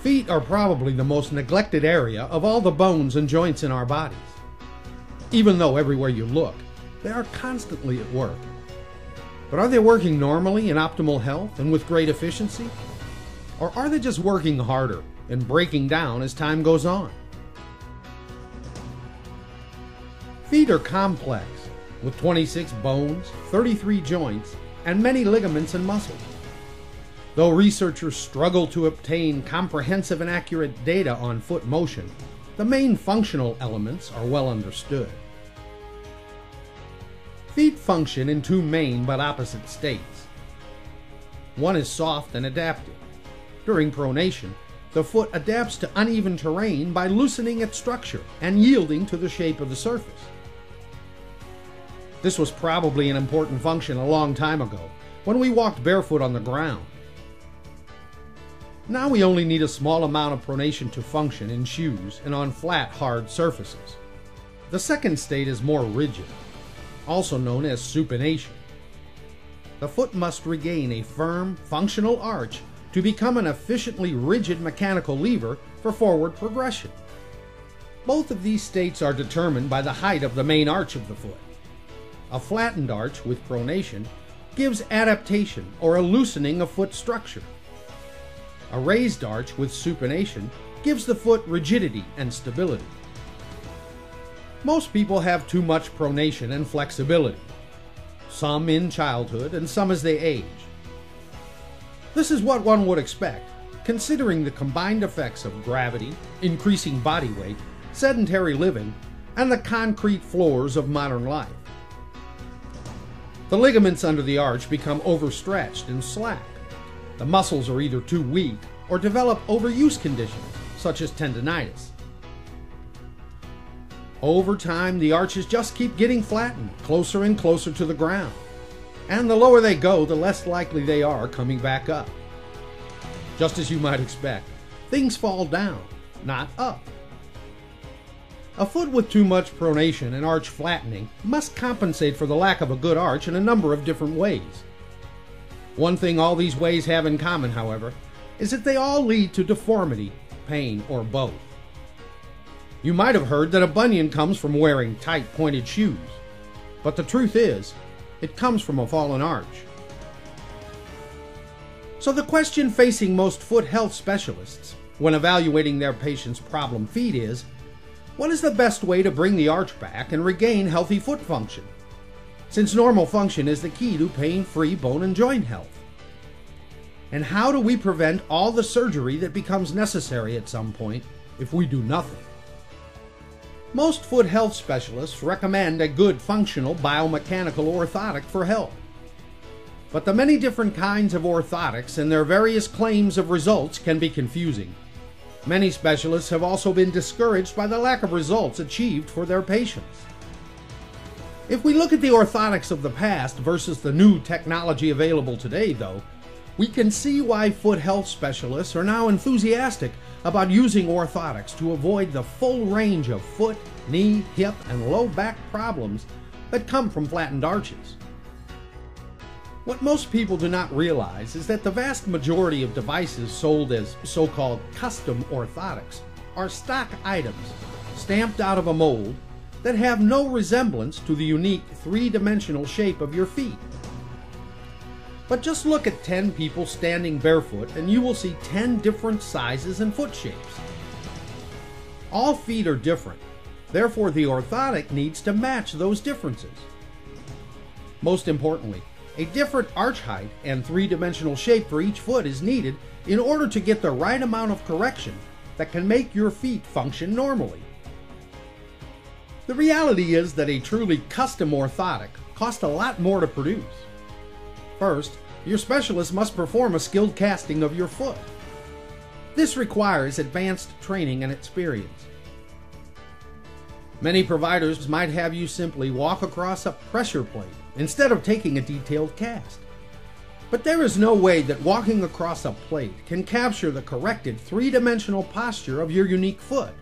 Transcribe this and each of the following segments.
Feet are probably the most neglected area of all the bones and joints in our bodies. Even though everywhere you look, they are constantly at work. But are they working normally in optimal health and with great efficiency? Or are they just working harder and breaking down as time goes on? Feet are complex, with 26 bones, 33 joints, and many ligaments and muscles. Though researchers struggle to obtain comprehensive and accurate data on foot motion, the main functional elements are well understood. Feet function in two main but opposite states. One is soft and adaptive. During pronation, the foot adapts to uneven terrain by loosening its structure and yielding to the shape of the surface. This was probably an important function a long time ago, when we walked barefoot on the ground. Now we only need a small amount of pronation to function in shoes and on flat, hard surfaces. The second state is more rigid, also known as supination. The foot must regain a firm, functional arch to become an efficiently rigid mechanical lever for forward progression. Both of these states are determined by the height of the main arch of the foot. A flattened arch with pronation gives adaptation or a loosening of foot structure. A raised arch with supination gives the foot rigidity and stability. Most people have too much pronation and flexibility, some in childhood and some as they age. This is what one would expect, considering the combined effects of gravity, increasing body weight, sedentary living, and the concrete floors of modern life. The ligaments under the arch become overstretched and slack. The muscles are either too weak or develop overuse conditions, such as tendinitis. Over time, the arches just keep getting flattened, closer and closer to the ground. And the lower they go, the less likely they are coming back up. Just as you might expect, things fall down, not up. A foot with too much pronation and arch flattening must compensate for the lack of a good arch in a number of different ways. One thing all these ways have in common, however, is that they all lead to deformity, pain, or both. You might have heard that a bunion comes from wearing tight, pointed shoes, but the truth is, it comes from a fallen arch. So the question facing most foot health specialists when evaluating their patient's problem feet is, what is the best way to bring the arch back and regain healthy foot function? Since normal function is the key to pain-free bone and joint health. And how do we prevent all the surgery that becomes necessary at some point if we do nothing? Most foot health specialists recommend a good functional biomechanical orthotic for help. But the many different kinds of orthotics and their various claims of results can be confusing. Many specialists have also been discouraged by the lack of results achieved for their patients. If we look at the orthotics of the past versus the new technology available today, though, we can see why foot health specialists are now enthusiastic about using orthotics to avoid the full range of foot, knee, hip, and low back problems that come from flattened arches. What most people do not realize is that the vast majority of devices sold as so-called custom orthotics are stock items stamped out of a mold that have no resemblance to the unique three-dimensional shape of your feet. But just look at 10 people standing barefoot and you will see 10 different sizes and foot shapes. All feet are different, therefore the orthotic needs to match those differences. Most importantly, a different arch height and three-dimensional shape for each foot is needed in order to get the right amount of correction that can make your feet function normally. The reality is that a truly custom orthotic costs a lot more to produce. First, your specialist must perform a skilled casting of your foot. This requires advanced training and experience. Many providers might have you simply walk across a pressure plate instead of taking a detailed cast. But there is no way that walking across a plate can capture the corrected three-dimensional posture of your unique foot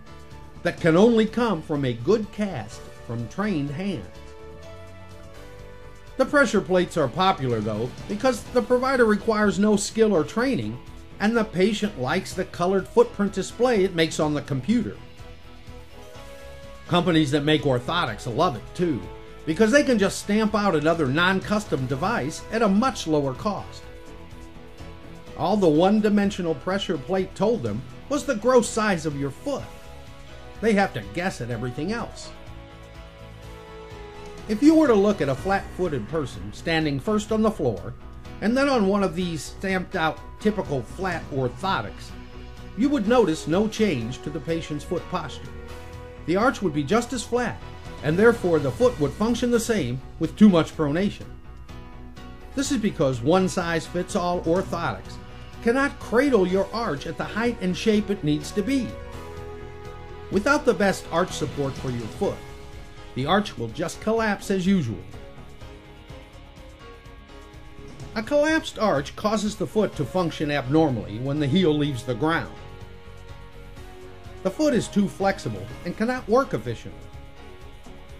that can only come from a good cast from trained hands. The pressure plates are popular, though, because the provider requires no skill or training and the patient likes the colored footprint display it makes on the computer. Companies that make orthotics love it too, because they can just stamp out another non-custom device at a much lower cost. All the one-dimensional pressure plate told them was the gross size of your foot. They have to guess at everything else. If you were to look at a flat-footed person standing first on the floor and then on one of these stamped-out typical flat orthotics, you would notice no change to the patient's foot posture. The arch would be just as flat, and therefore the foot would function the same with too much pronation. This is because one-size-fits-all orthotics cannot cradle your arch at the height and shape it needs to be. Without the best arch support for your foot, the arch will just collapse as usual. A collapsed arch causes the foot to function abnormally when the heel leaves the ground. The foot is too flexible and cannot work efficiently.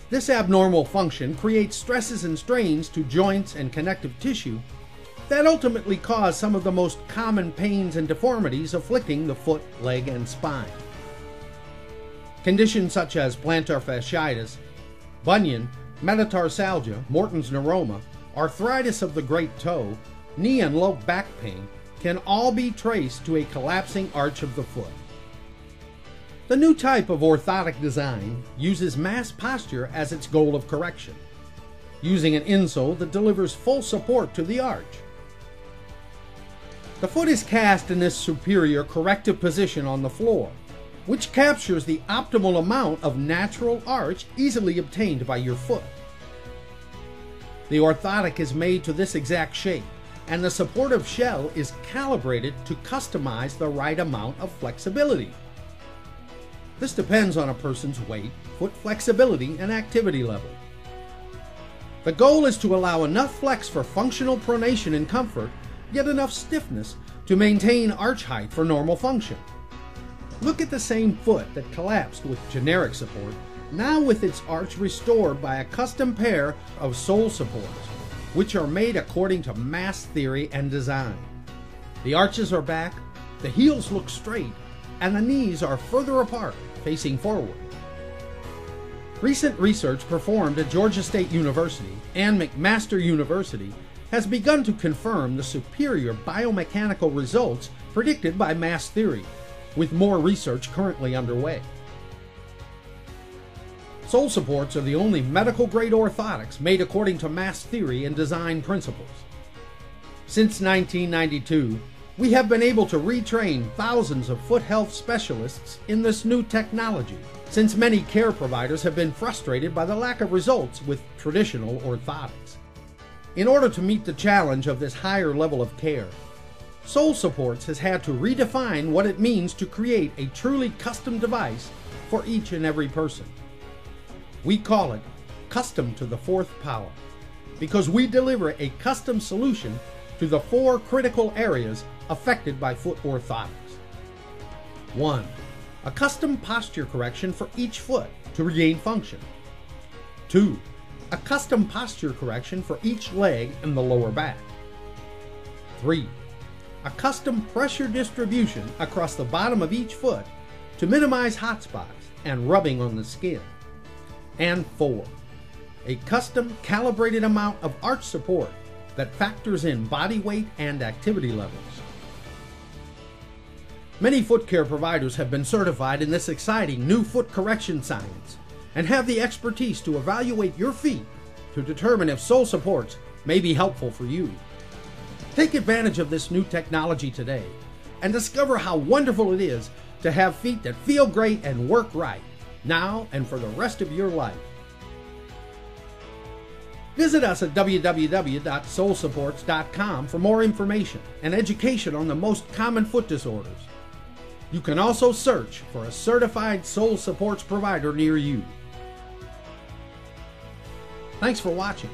This abnormal function creates stresses and strains to joints and connective tissue that ultimately cause some of the most common pains and deformities afflicting the foot, leg, and spine. Conditions such as plantar fasciitis, bunion, metatarsalgia, Morton's neuroma, arthritis of the great toe, knee and low back pain can all be traced to a collapsing arch of the foot. The new type of orthotic design uses mass posture as its goal of correction, using an insole that delivers full support to the arch. The foot is cast in this superior corrective position on the floor, which captures the optimal amount of natural arch easily obtained by your foot. The orthotic is made to this exact shape, and the supportive shell is calibrated to customize the right amount of flexibility. This depends on a person's weight, foot flexibility, and activity level. The goal is to allow enough flex for functional pronation and comfort, yet enough stiffness to maintain arch height for normal function. Look at the same foot that collapsed with generic support, now with its arch restored by a custom pair of sole supports, which are made according to mass theory and design. The arches are back, the heels look straight, and the knees are further apart, facing forward. Recent research performed at Georgia State University and McMaster University has begun to confirm the superior biomechanical results predicted by mass theory, with more research currently underway. Sole supports are the only medical-grade orthotics made according to mass theory and design principles. Since 1992, we have been able to retrain thousands of foot health specialists in this new technology, since many care providers have been frustrated by the lack of results with traditional orthotics. In order to meet the challenge of this higher level of care, Sole Supports has had to redefine what it means to create a truly custom device for each and every person. We call it Custom to the Fourth Power, because we deliver a custom solution to the 4 critical areas affected by foot orthotics. 1. A custom posture correction for each foot to regain function. 2. A custom posture correction for each leg and the lower back. 3. A custom pressure distribution across the bottom of each foot to minimize hot spots and rubbing on the skin. And 4. A custom calibrated amount of arch support that factors in body weight and activity levels. Many foot care providers have been certified in this exciting new foot correction science and have the expertise to evaluate your feet to determine if Sole Supports may be helpful for you. Take advantage of this new technology today and discover how wonderful it is to have feet that feel great and work right, now and for the rest of your life. Visit us at www.solesupports.com for more information and education on the most common foot disorders. You can also search for a certified Sole Supports provider near you. Thanks for watching.